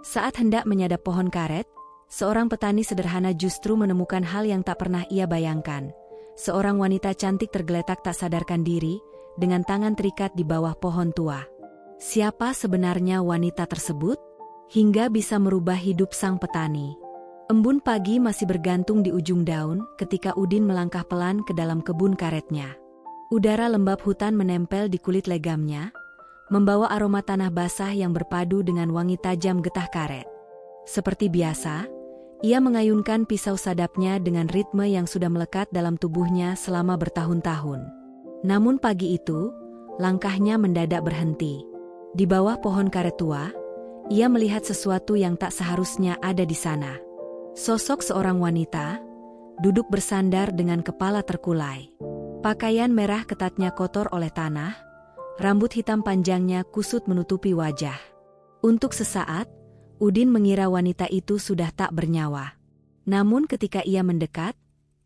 Saat hendak menyadap pohon karet, seorang petani sederhana justru menemukan hal yang tak pernah ia bayangkan. Seorang wanita cantik tergeletak tak sadarkan diri, dengan tangan terikat di bawah pohon tua. Siapa sebenarnya wanita tersebut? Hingga bisa merubah hidup sang petani. Embun pagi masih bergantung di ujung daun ketika Udin melangkah pelan ke dalam kebun karetnya. Udara lembab hutan menempel di kulit legamnya, membawa aroma tanah basah yang berpadu dengan wangi tajam getah karet. Seperti biasa, ia mengayunkan pisau sadapnya dengan ritme yang sudah melekat dalam tubuhnya selama bertahun-tahun. Namun pagi itu, langkahnya mendadak berhenti. Di bawah pohon karet tua, ia melihat sesuatu yang tak seharusnya ada di sana. Sosok seorang wanita, duduk bersandar dengan kepala terkulai. Pakaian merah ketatnya kotor oleh tanah, rambut hitam panjangnya kusut menutupi wajah. Untuk sesaat, Udin mengira wanita itu sudah tak bernyawa. Namun ketika ia mendekat,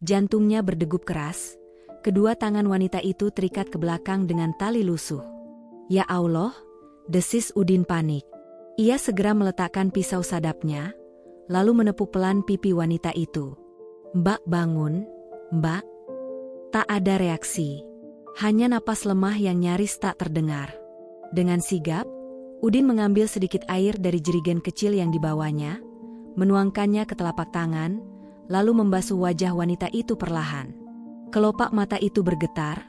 jantungnya berdegup keras, kedua tangan wanita itu terikat ke belakang dengan tali lusuh. Ya Allah, desis Udin panik. Ia segera meletakkan pisau sadapnya, lalu menepuk pelan pipi wanita itu. "Mbak bangun, Mbak." Tak ada reaksi. Hanya napas lemah yang nyaris tak terdengar. Dengan sigap, Udin mengambil sedikit air dari jerigen kecil yang dibawanya, menuangkannya ke telapak tangan, lalu membasuh wajah wanita itu perlahan. Kelopak mata itu bergetar,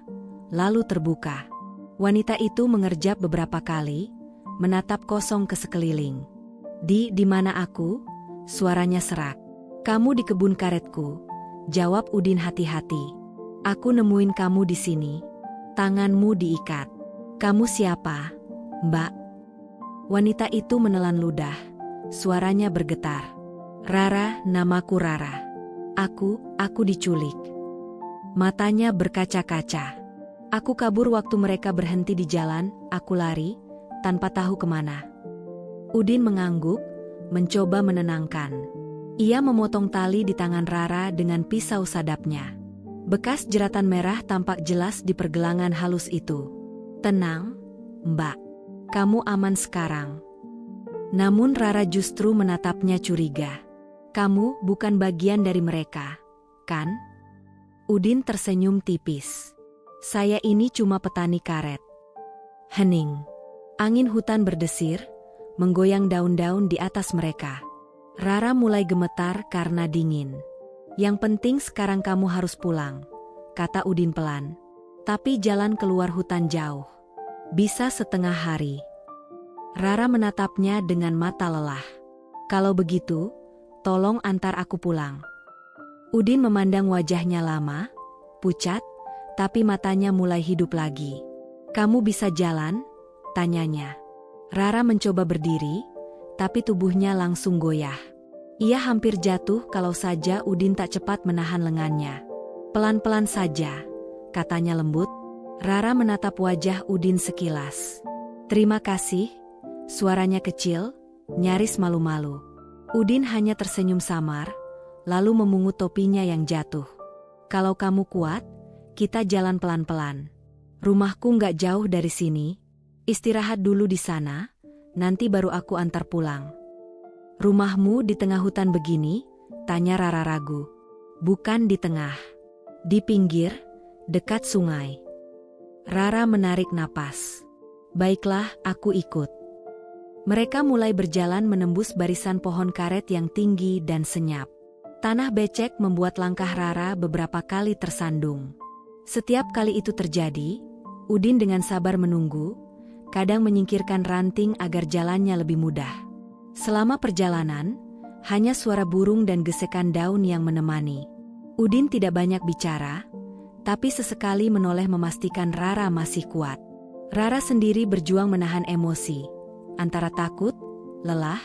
lalu terbuka. Wanita itu mengerjap beberapa kali, menatap kosong ke sekeliling. Di mana aku?" Suaranya serak. "Kamu di kebun karetku," jawab Udin hati-hati. "Aku nemuin kamu di sini. Tanganmu diikat. Kamu siapa, Mbak?" Wanita itu menelan ludah. Suaranya bergetar. "Rara, namaku Rara. Aku diculik." Matanya berkaca-kaca. "Aku kabur waktu mereka berhenti di jalan, aku lari, tanpa tahu kemana." Udin mengangguk, mencoba menenangkan. Ia memotong tali di tangan Rara dengan pisau sadapnya. Bekas jeratan merah tampak jelas di pergelangan halus itu. "Tenang, Mbak. Kamu aman sekarang." Namun Rara justru menatapnya curiga. "Kamu bukan bagian dari mereka, kan?" Udin tersenyum tipis. "Saya ini cuma petani karet." Hening. Angin hutan berdesir, menggoyang daun-daun di atas mereka. Rara mulai gemetar karena dingin. "Yang penting sekarang kamu harus pulang," kata Udin pelan. "Tapi jalan keluar hutan jauh. Bisa setengah hari." Rara menatapnya dengan mata lelah. "Kalau begitu, tolong antar aku pulang." Udin memandang wajahnya lama, pucat, tapi matanya mulai hidup lagi. "Kamu bisa jalan?" tanyanya. Rara mencoba berdiri, tapi tubuhnya langsung goyah. Ia hampir jatuh kalau saja Udin tak cepat menahan lengannya. "Pelan-pelan saja," katanya lembut. Rara menatap wajah Udin sekilas. "Terima kasih," suaranya kecil, nyaris malu-malu. Udin hanya tersenyum samar, lalu memungut topinya yang jatuh. "Kalau kamu kuat, kita jalan pelan-pelan. Rumahku nggak jauh dari sini. Istirahat dulu di sana, nanti baru aku antar pulang." "Rumahmu di tengah hutan begini?" tanya Rara ragu. "Bukan di tengah. Di pinggir, dekat sungai." Rara menarik napas. "Baiklah, aku ikut." Mereka mulai berjalan menembus barisan pohon karet yang tinggi dan senyap. Tanah becek membuat langkah Rara beberapa kali tersandung. Setiap kali itu terjadi, Udin dengan sabar menunggu, kadang menyingkirkan ranting agar jalannya lebih mudah. Selama perjalanan, hanya suara burung dan gesekan daun yang menemani. Udin tidak banyak bicara, tapi sesekali menoleh memastikan Rara masih kuat. Rara sendiri berjuang menahan emosi, antara takut, lelah,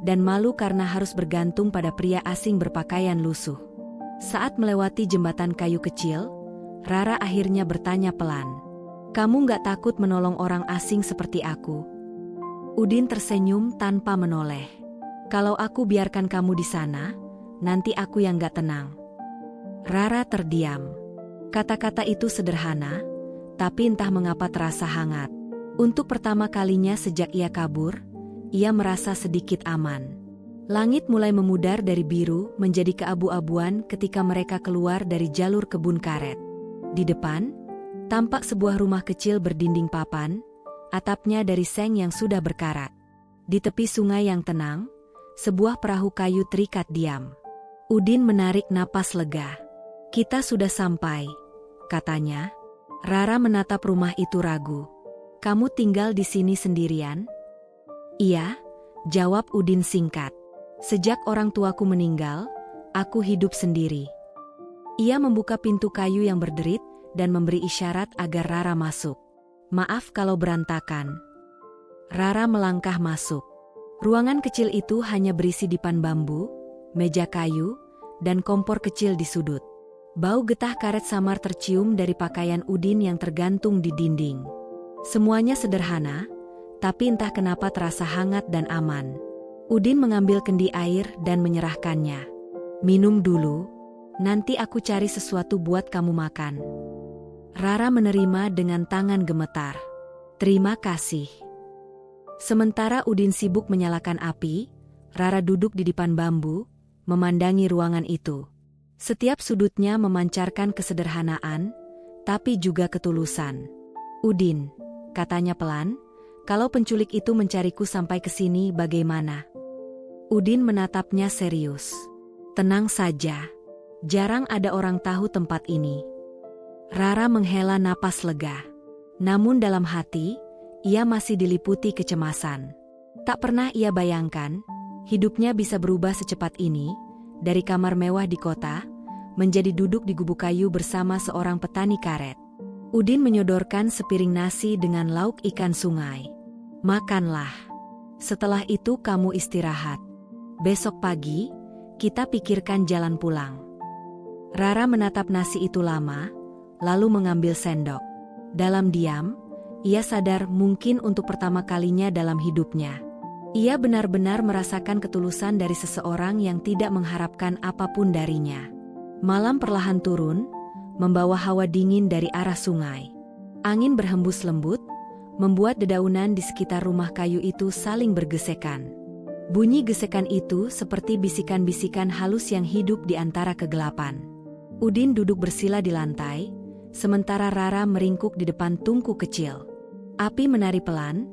dan malu karena harus bergantung pada pria asing berpakaian lusuh. Saat melewati jembatan kayu kecil, Rara akhirnya bertanya pelan, "Kamu nggak takut menolong orang asing seperti aku?" Udin tersenyum tanpa menoleh. "Kalau aku biarkan kamu di sana, nanti aku yang nggak tenang." Rara terdiam. Kata-kata itu sederhana, tapi entah mengapa terasa hangat. Untuk pertama kalinya sejak ia kabur, ia merasa sedikit aman. Langit mulai memudar dari biru menjadi keabu-abuan ketika mereka keluar dari jalur kebun karet. Di depan, tampak sebuah rumah kecil berdinding papan, atapnya dari seng yang sudah berkarat. Di tepi sungai yang tenang, sebuah perahu kayu terikat diam. Udin menarik napas lega. "Kita sudah sampai," katanya. Rara menatap rumah itu ragu. "Kamu tinggal di sini sendirian?" "Iya," jawab Udin singkat. "Sejak orang tuaku meninggal, aku hidup sendiri." Ia membuka pintu kayu yang berderit dan memberi isyarat agar Rara masuk. "Maaf kalau berantakan." Rara melangkah masuk. Ruangan kecil itu hanya berisi dipan bambu, meja kayu, dan kompor kecil di sudut. Bau getah karet samar tercium dari pakaian Udin yang tergantung di dinding. Semuanya sederhana, tapi entah kenapa terasa hangat dan aman. Udin mengambil kendi air dan menyerahkannya. "Minum dulu, nanti aku cari sesuatu buat kamu makan." Rara menerima dengan tangan gemetar. "Terima kasih." Sementara Udin sibuk menyalakan api, Rara duduk di dipan bambu, memandangi ruangan itu. Setiap sudutnya memancarkan kesederhanaan, tapi juga ketulusan. "Udin," katanya pelan, "kalau penculik itu mencariku sampai ke sini bagaimana?" Udin menatapnya serius. "Tenang saja. Jarang ada orang tahu tempat ini." Rara menghela napas lega. Namun dalam hati, ia masih diliputi kecemasan. Tak pernah ia bayangkan, hidupnya bisa berubah secepat ini, dari kamar mewah di kota, menjadi duduk di gubuk kayu bersama seorang petani karet. Udin menyodorkan sepiring nasi dengan lauk ikan sungai. "Makanlah. Setelah itu kamu istirahat. Besok pagi, kita pikirkan jalan pulang." Rara menatap nasi itu lama, lalu mengambil sendok. Dalam diam, ia sadar mungkin untuk pertama kalinya dalam hidupnya. Ia benar-benar merasakan ketulusan dari seseorang yang tidak mengharapkan apapun darinya. Malam perlahan turun, membawa hawa dingin dari arah sungai. Angin berhembus lembut, membuat dedaunan di sekitar rumah kayu itu saling bergesekan. Bunyi gesekan itu seperti bisikan-bisikan halus yang hidup di antara kegelapan. Udin duduk bersila di lantai, sementara Rara meringkuk di depan tungku kecil. Api menari pelan,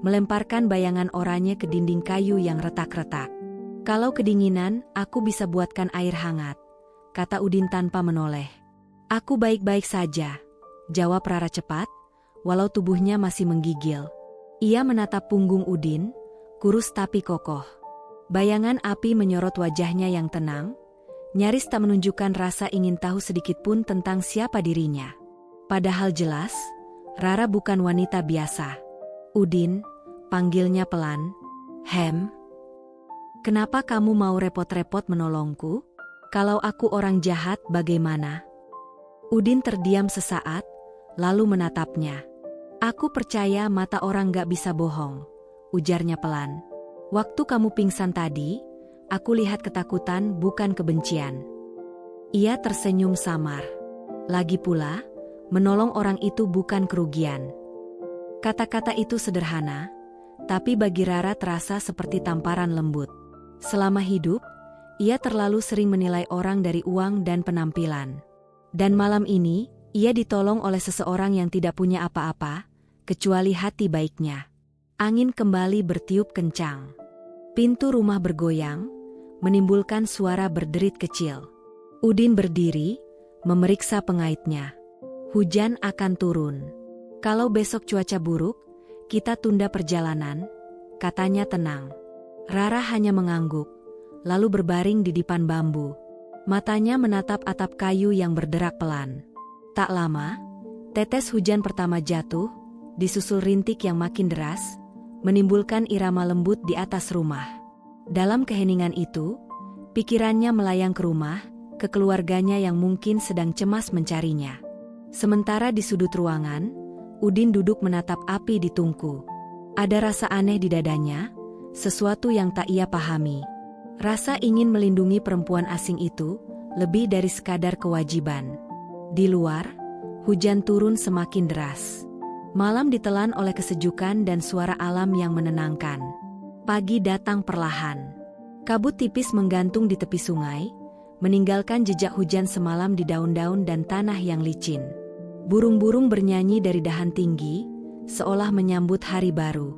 melemparkan bayangan oranye ke dinding kayu yang retak-retak. "Kalau kedinginan, aku bisa buatkan air hangat," kata Udin tanpa menoleh. "Aku baik-baik saja," jawab Rara cepat, walau tubuhnya masih menggigil. Ia menatap punggung Udin, kurus tapi kokoh. Bayangan api menyorot wajahnya yang tenang, nyaris tak menunjukkan rasa ingin tahu sedikit pun tentang siapa dirinya. Padahal jelas, Rara bukan wanita biasa. "Udin," panggilnya pelan. Kenapa kamu mau repot-repot menolongku? Kalau aku orang jahat bagaimana?" Udin terdiam sesaat, lalu menatapnya. "Aku percaya mata orang gak bisa bohong," ujarnya pelan. "Waktu kamu pingsan tadi, aku lihat ketakutan bukan kebencian." Ia tersenyum samar. Lagi pula, menolong orang itu bukan kerugian. Kata-kata itu sederhana, tapi bagi Rara terasa seperti tamparan lembut. Selama hidup, ia terlalu sering menilai orang dari uang dan penampilan. Dan malam ini, ia ditolong oleh seseorang yang tidak punya apa-apa, kecuali hati baiknya. Angin kembali bertiup kencang. Pintu rumah bergoyang, menimbulkan suara berderit kecil. Udin berdiri, memeriksa pengaitnya. Hujan akan turun. "Kalau besok cuaca buruk, kita tunda perjalanan," katanya tenang. Rara hanya mengangguk, lalu berbaring di dipan bambu. Matanya menatap atap kayu yang berderak pelan. Tak lama, tetes hujan pertama jatuh, disusul rintik yang makin deras, menimbulkan irama lembut di atas rumah. Dalam keheningan itu, pikirannya melayang ke rumah, ke keluarganya yang mungkin sedang cemas mencarinya. Sementara di sudut ruangan, Udin duduk menatap api di tungku. Ada rasa aneh di dadanya, sesuatu yang tak ia pahami. Rasa ingin melindungi perempuan asing itu, lebih dari sekadar kewajiban. Di luar, hujan turun semakin deras. Malam ditelan oleh kesejukan dan suara alam yang menenangkan. Pagi datang perlahan. Kabut tipis menggantung di tepi sungai, meninggalkan jejak hujan semalam di daun-daun dan tanah yang licin. Burung-burung bernyanyi dari dahan tinggi, seolah menyambut hari baru.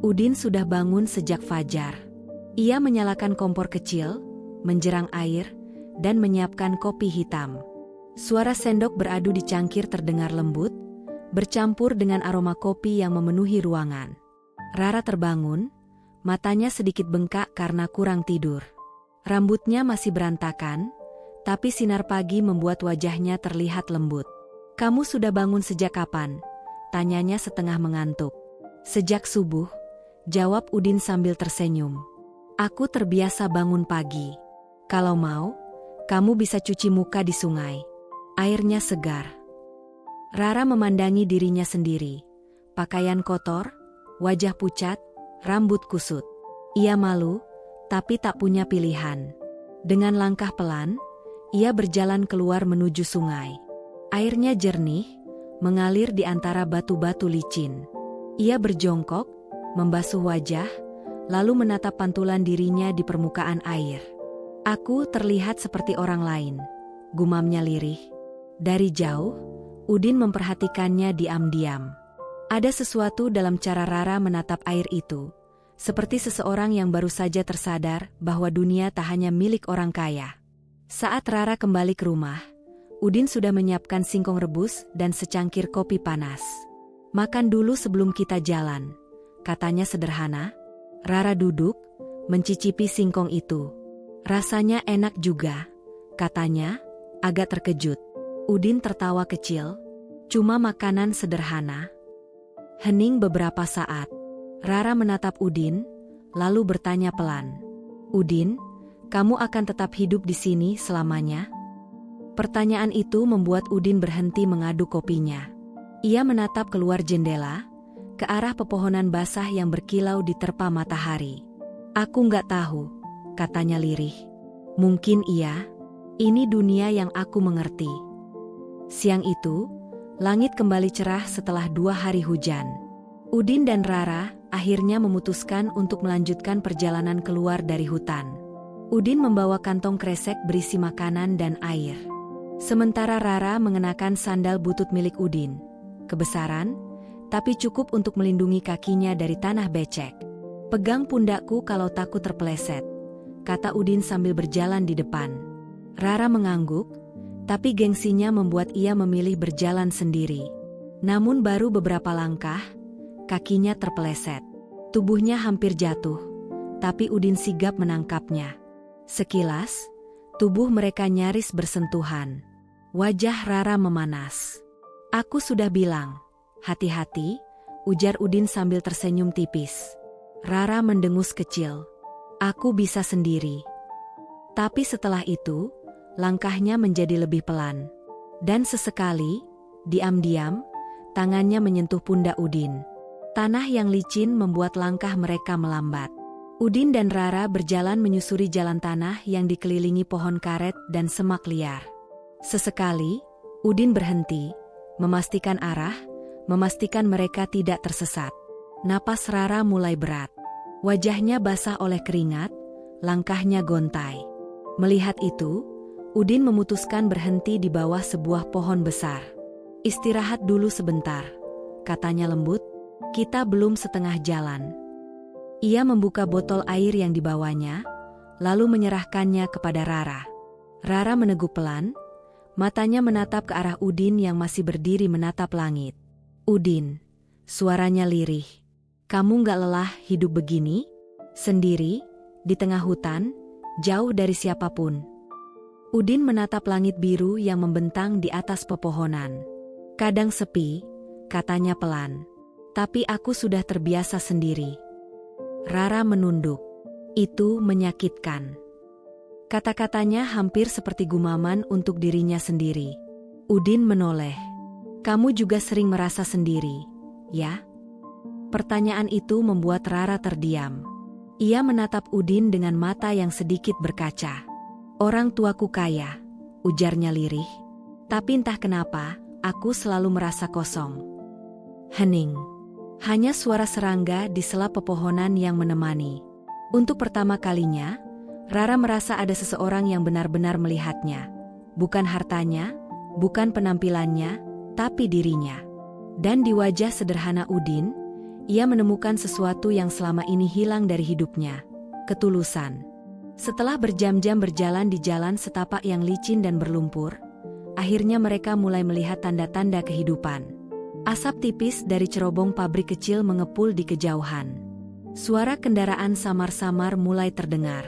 Udin sudah bangun sejak fajar. Ia menyalakan kompor kecil, menjerang air, dan menyiapkan kopi hitam. Suara sendok beradu di cangkir terdengar lembut, bercampur dengan aroma kopi yang memenuhi ruangan. Rara terbangun, matanya sedikit bengkak karena kurang tidur. Rambutnya masih berantakan, tapi sinar pagi membuat wajahnya terlihat lembut. "Kamu sudah bangun sejak kapan?" tanyanya setengah mengantuk. "Sejak subuh," jawab Udin sambil tersenyum. "Aku terbiasa bangun pagi. Kalau mau, kamu bisa cuci muka di sungai. Airnya segar." Rara memandangi dirinya sendiri. Pakaian kotor, wajah pucat, rambut kusut. Ia malu, tapi tak punya pilihan. Dengan langkah pelan, ia berjalan keluar menuju sungai. Airnya jernih, mengalir di antara batu-batu licin. Ia berjongkok, membasuh wajah, lalu menatap pantulan dirinya di permukaan air. "Aku terlihat seperti orang lain," gumamnya lirih. Dari jauh, Udin memperhatikannya diam-diam. Ada sesuatu dalam cara Rara menatap air itu, seperti seseorang yang baru saja tersadar bahwa dunia tak hanya milik orang kaya. Saat Rara kembali ke rumah, Udin sudah menyiapkan singkong rebus dan secangkir kopi panas. "Makan dulu sebelum kita jalan," katanya sederhana. Rara duduk, mencicipi singkong itu. "Rasanya enak juga," katanya, agak terkejut. Udin tertawa kecil. "Cuma makanan sederhana." Hening beberapa saat. Rara menatap Udin, lalu bertanya pelan, "Udin, kamu akan tetap hidup di sini selamanya?" Pertanyaan itu membuat Udin berhenti mengaduk kopinya. Ia menatap keluar jendela, ke arah pepohonan basah yang berkilau diterpa matahari. "Aku nggak tahu," katanya lirih. "Mungkin iya. Ini dunia yang aku mengerti." Siang itu, langit kembali cerah setelah 2 hari hujan. Udin dan Rara akhirnya memutuskan untuk melanjutkan perjalanan keluar dari hutan. Udin membawa kantong kresek berisi makanan dan air. Sementara Rara mengenakan sandal butut milik Udin. Kebesaran, tapi cukup untuk melindungi kakinya dari tanah becek. "Pegang pundakku kalau takut terpeleset," kata Udin sambil berjalan di depan. Rara mengangguk, tapi gengsinya membuat ia memilih berjalan sendiri. Namun baru beberapa langkah, kakinya terpeleset. Tubuhnya hampir jatuh, tapi Udin sigap menangkapnya. Sekilas, tubuh mereka nyaris bersentuhan. Wajah Rara memanas. "Aku sudah bilang, hati-hati," ujar Udin sambil tersenyum tipis. Rara mendengus kecil. "Aku bisa sendiri." Tapi setelah itu, langkahnya menjadi lebih pelan. Dan sesekali, diam-diam, tangannya menyentuh pundak Udin. Tanah yang licin membuat langkah mereka melambat. Udin dan Rara berjalan menyusuri jalan tanah yang dikelilingi pohon karet dan semak liar. Sesekali, Udin berhenti, memastikan arah, memastikan mereka tidak tersesat. Napas Rara mulai berat. Wajahnya basah oleh keringat, langkahnya gontai. Melihat itu, Udin memutuskan berhenti di bawah sebuah pohon besar. "Istirahat dulu sebentar," katanya lembut. "Kita belum setengah jalan." Ia membuka botol air yang dibawanya, lalu menyerahkannya kepada Rara. Rara meneguk pelan, matanya menatap ke arah Udin yang masih berdiri menatap langit. "Udin," suaranya lirih, "kamu nggak lelah hidup begini? Sendiri, di tengah hutan, jauh dari siapapun?" Udin menatap langit biru yang membentang di atas pepohonan. "Kadang sepi," katanya pelan. "Tapi aku sudah terbiasa sendiri." Rara menunduk. Itu menyakitkan. Kata-katanya hampir seperti gumaman untuk dirinya sendiri. Udin menoleh. "Kamu juga sering merasa sendiri, ya?" Pertanyaan itu membuat Rara terdiam. Ia menatap Udin dengan mata yang sedikit berkaca. "Orang tuaku kaya," ujarnya lirih. "Tapi entah kenapa, aku selalu merasa kosong." Hening. Hanya suara serangga di sela pepohonan yang menemani. Untuk pertama kalinya, Rara merasa ada seseorang yang benar-benar melihatnya. Bukan hartanya, bukan penampilannya, tapi dirinya. Dan di wajah sederhana Udin, ia menemukan sesuatu yang selama ini hilang dari hidupnya, ketulusan. Setelah berjam-jam berjalan di jalan setapak yang licin dan berlumpur, akhirnya mereka mulai melihat tanda-tanda kehidupan. Asap tipis dari cerobong pabrik kecil mengepul di kejauhan. Suara kendaraan samar-samar mulai terdengar.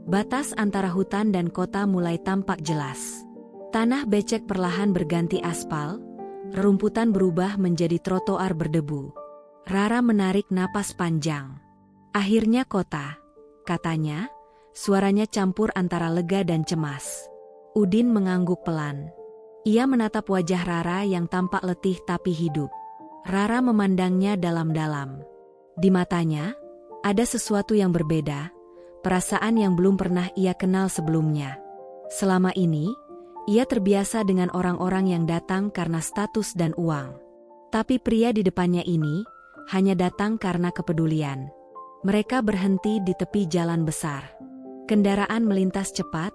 Batas antara hutan dan kota mulai tampak jelas. Tanah becek perlahan berganti aspal, rerumputan berubah menjadi trotoar berdebu. Rara menarik napas panjang. Akhirnya kota, katanya, suaranya campur antara lega dan cemas. Udin mengangguk pelan. Ia menatap wajah Rara yang tampak letih tapi hidup. Rara memandangnya dalam-dalam. Di matanya, ada sesuatu yang berbeda, perasaan yang belum pernah ia kenal sebelumnya. Selama ini, ia terbiasa dengan orang-orang yang datang karena status dan uang. Tapi pria di depannya ini hanya datang karena kepedulian. Mereka berhenti di tepi jalan besar. Kendaraan melintas cepat,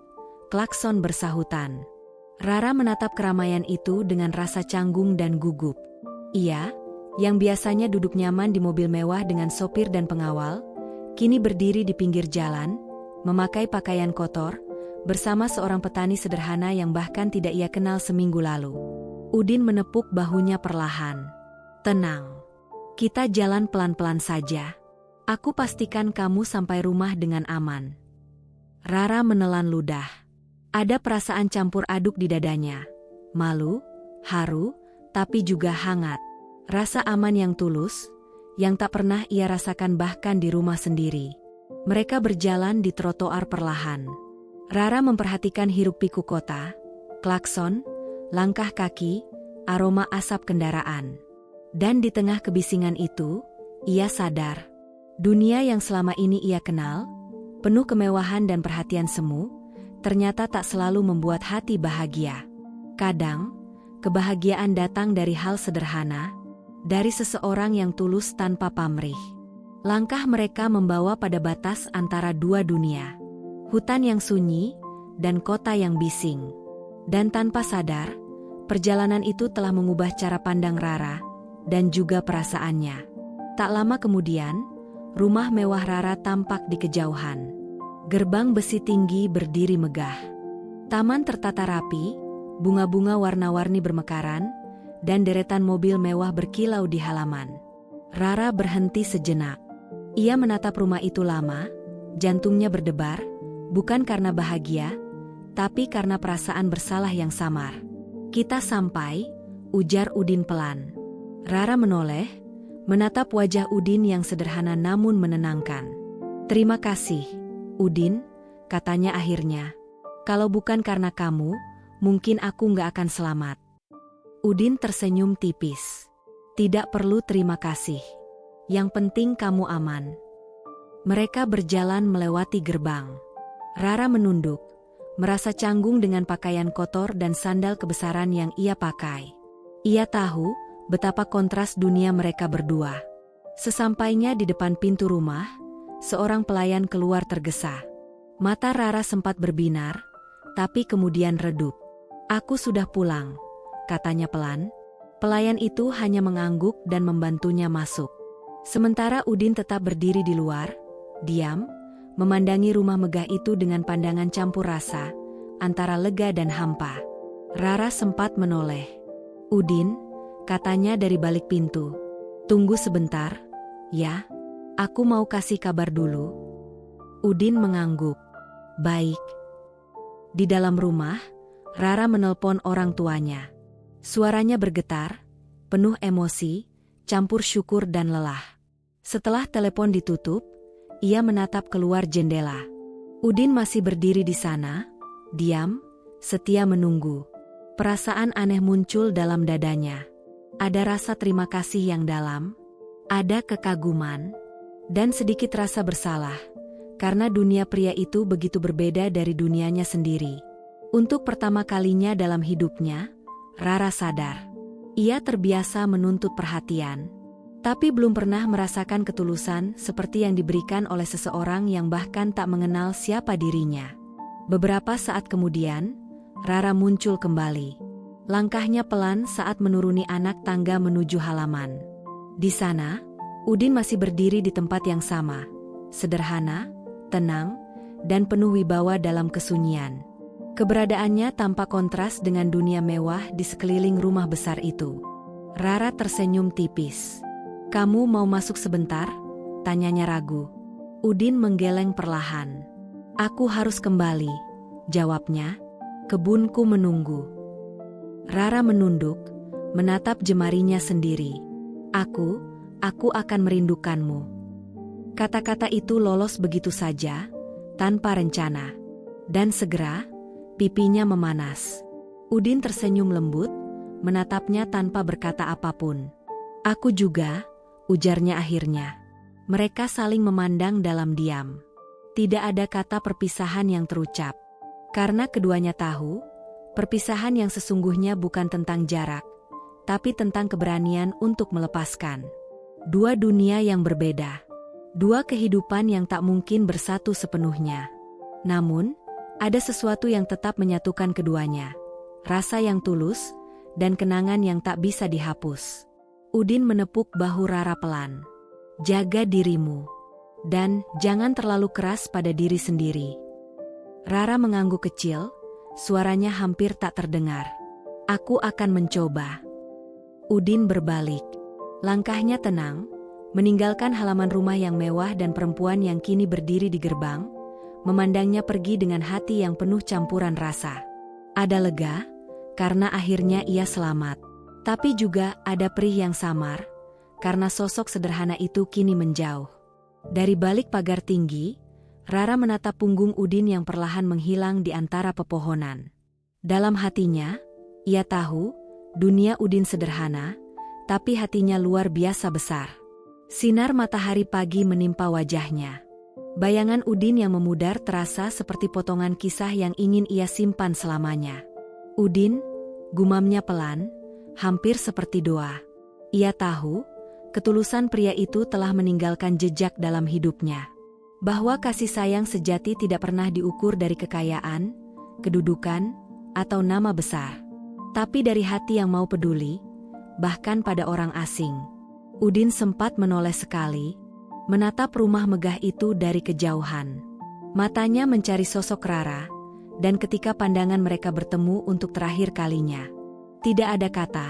klakson bersahutan. Rara menatap keramaian itu dengan rasa canggung dan gugup. Ia, yang biasanya duduk nyaman di mobil mewah dengan sopir dan pengawal, kini berdiri di pinggir jalan, memakai pakaian kotor, bersama seorang petani sederhana yang bahkan tidak ia kenal seminggu lalu. Udin menepuk bahunya perlahan. Tenang. Kita jalan pelan-pelan saja. Aku pastikan kamu sampai rumah dengan aman. Rara menelan ludah. Ada perasaan campur aduk di dadanya. Malu, haru, tapi juga hangat. Rasa aman yang tulus, yang tak pernah ia rasakan bahkan di rumah sendiri. Mereka berjalan di trotoar perlahan. Rara memperhatikan hiruk-pikuk kota, klakson, langkah kaki, aroma asap kendaraan. Dan di tengah kebisingan itu, ia sadar. Dunia yang selama ini ia kenal, penuh kemewahan dan perhatian semu, ternyata tak selalu membuat hati bahagia. Kadang, kebahagiaan datang dari hal sederhana, dari seseorang yang tulus tanpa pamrih. Langkah mereka membawa pada batas antara dua dunia. Hutan yang sunyi, dan kota yang bising. Dan tanpa sadar, perjalanan itu telah mengubah cara pandang Rara, dan juga perasaannya. Tak lama kemudian, rumah mewah Rara tampak di kejauhan. Gerbang besi tinggi berdiri megah. Taman tertata rapi, bunga-bunga warna-warni bermekaran, dan deretan mobil mewah berkilau di halaman. Rara berhenti sejenak. Ia menatap rumah itu lama, jantungnya berdebar, bukan karena bahagia, tapi karena perasaan bersalah yang samar. Kita sampai, ujar Udin pelan. Rara menoleh, menatap wajah Udin yang sederhana namun menenangkan. Terima kasih, Udin, katanya akhirnya. Kalau bukan karena kamu, mungkin aku nggak akan selamat. Udin tersenyum tipis. Tidak perlu terima kasih. Yang penting kamu aman. Mereka berjalan melewati gerbang. Rara menunduk, merasa canggung dengan pakaian kotor dan sandal kebesaran yang ia pakai. Ia tahu betapa kontras dunia mereka berdua. Sesampainya di depan pintu rumah, seorang pelayan keluar tergesa. Mata Rara sempat berbinar, tapi kemudian redup. Aku sudah pulang, katanya pelan. Pelayan itu hanya mengangguk dan membantunya masuk. Sementara Udin tetap berdiri di luar, diam, memandangi rumah megah itu dengan pandangan campur rasa, antara lega dan hampa. Rara sempat menoleh. Udin, katanya dari balik pintu. Tunggu sebentar, ya. Aku mau kasih kabar dulu. Udin mengangguk. Baik. Di dalam rumah, Rara menelpon orang tuanya. Suaranya bergetar, penuh emosi, campur syukur dan lelah. Setelah telepon ditutup, ia menatap keluar jendela. Udin masih berdiri di sana, diam, setia menunggu. Perasaan aneh muncul dalam dadanya. Ada rasa terima kasih yang dalam, ada kekaguman, dan sedikit rasa bersalah, karena dunia pria itu begitu berbeda dari dunianya sendiri. Untuk pertama kalinya dalam hidupnya, Rara sadar. Ia terbiasa menuntut perhatian. Tapi belum pernah merasakan ketulusan seperti yang diberikan oleh seseorang yang bahkan tak mengenal siapa dirinya. Beberapa saat kemudian, Rara muncul kembali. Langkahnya pelan saat menuruni anak tangga menuju halaman. Di sana, Udin masih berdiri di tempat yang sama. Sederhana, tenang, dan penuh wibawa dalam kesunyian. Keberadaannya tampak kontras dengan dunia mewah di sekeliling rumah besar itu. Rara tersenyum tipis. "Kamu mau masuk sebentar?" tanyanya ragu. Udin menggeleng perlahan. "Aku harus kembali," jawabnya. "Kebunku menunggu." Rara menunduk, menatap jemarinya sendiri. Aku akan merindukanmu." Kata-kata itu lolos begitu saja, tanpa rencana. Dan segera, pipinya memanas. Udin tersenyum lembut, menatapnya tanpa berkata apapun. "Aku juga," ujarnya akhirnya. Mereka saling memandang dalam diam. Tidak ada kata perpisahan yang terucap. Karena keduanya tahu, perpisahan yang sesungguhnya bukan tentang jarak, tapi tentang keberanian untuk melepaskan. Dua dunia yang berbeda. Dua kehidupan yang tak mungkin bersatu sepenuhnya. Namun, ada sesuatu yang tetap menyatukan keduanya. Rasa yang tulus, dan kenangan yang tak bisa dihapus. Udin menepuk bahu Rara pelan. "Jaga dirimu. Dan jangan terlalu keras pada diri sendiri." Rara mengangguk kecil, suaranya hampir tak terdengar. "Aku akan mencoba." Udin berbalik. Langkahnya tenang, meninggalkan halaman rumah yang mewah dan perempuan yang kini berdiri di gerbang, memandangnya pergi dengan hati yang penuh campuran rasa. Ada lega, karena akhirnya ia selamat. Tapi juga ada perih yang samar, karena sosok sederhana itu kini menjauh. Dari balik pagar tinggi, Rara menatap punggung Udin yang perlahan menghilang di antara pepohonan. Dalam hatinya, ia tahu, dunia Udin sederhana, tapi hatinya luar biasa besar. Sinar matahari pagi menimpa wajahnya. Bayangan Udin yang memudar terasa seperti potongan kisah yang ingin ia simpan selamanya. "Udin," gumamnya pelan, hampir seperti doa. Ia tahu, ketulusan pria itu telah meninggalkan jejak dalam hidupnya. Bahwa kasih sayang sejati tidak pernah diukur dari kekayaan, kedudukan, atau nama besar. Tapi dari hati yang mau peduli, bahkan pada orang asing. Udin sempat menoleh sekali, menatap rumah megah itu dari kejauhan. Matanya mencari sosok Rara, dan ketika pandangan mereka bertemu untuk terakhir kalinya, tidak ada kata,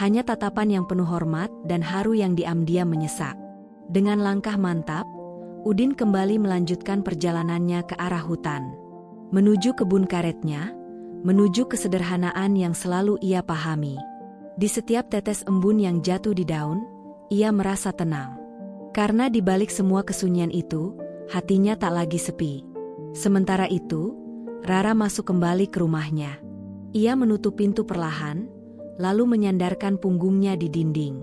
hanya tatapan yang penuh hormat dan haru yang diam-diam menyesak. Dengan langkah mantap, Udin kembali melanjutkan perjalanannya ke arah hutan. Menuju kebun karetnya, menuju kesederhanaan yang selalu ia pahami. Di setiap tetes embun yang jatuh di daun, ia merasa tenang. Karena di balik semua kesunyian itu, hatinya tak lagi sepi. Sementara itu, Rara masuk kembali ke rumahnya. Ia menutup pintu perlahan, lalu menyandarkan punggungnya di dinding.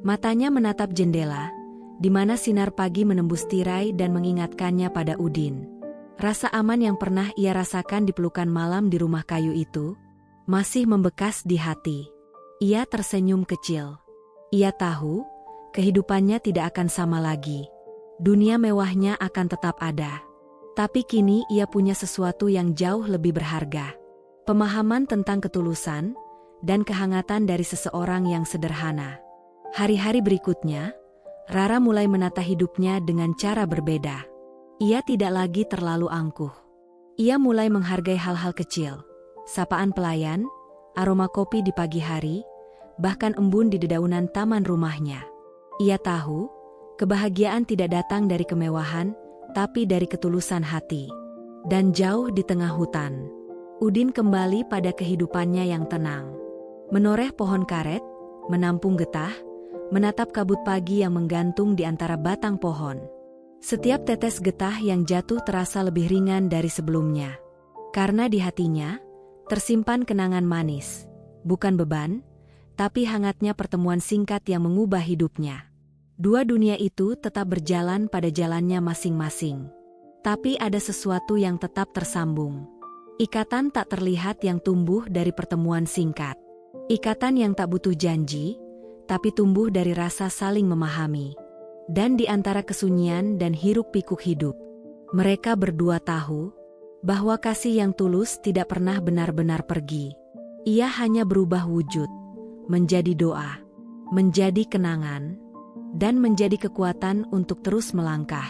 Matanya menatap jendela, di mana sinar pagi menembus tirai dan mengingatkannya pada Udin. Rasa aman yang pernah ia rasakan di pelukan malam di rumah kayu itu, masih membekas di hati. Ia tersenyum kecil. Ia tahu, kehidupannya tidak akan sama lagi. Dunia mewahnya akan tetap ada. Tapi kini ia punya sesuatu yang jauh lebih berharga. Pemahaman tentang ketulusan, dan kehangatan dari seseorang yang sederhana. Hari-hari berikutnya, Rara mulai menata hidupnya dengan cara berbeda. Ia tidak lagi terlalu angkuh. Ia mulai menghargai hal-hal kecil, sapaan pelayan, aroma kopi di pagi hari, bahkan embun di dedaunan taman rumahnya. Ia tahu, kebahagiaan tidak datang dari kemewahan, tapi dari ketulusan hati. Dan jauh di tengah hutan, Udin kembali pada kehidupannya yang tenang. Menoreh pohon karet, menampung getah, menatap kabut pagi yang menggantung di antara batang pohon. Setiap tetes getah yang jatuh terasa lebih ringan dari sebelumnya. Karena di hatinya, tersimpan kenangan manis, bukan beban, tapi hangatnya pertemuan singkat yang mengubah hidupnya. Dua dunia itu tetap berjalan pada jalannya masing-masing. Tapi ada sesuatu yang tetap tersambung. Ikatan tak terlihat yang tumbuh dari pertemuan singkat. Ikatan yang tak butuh janji, tapi tumbuh dari rasa saling memahami. Dan di antara kesunyian dan hiruk-pikuk hidup, mereka berdua tahu bahwa kasih yang tulus tidak pernah benar-benar pergi. Ia hanya berubah wujud, menjadi doa, menjadi kenangan, dan menjadi kekuatan untuk terus melangkah.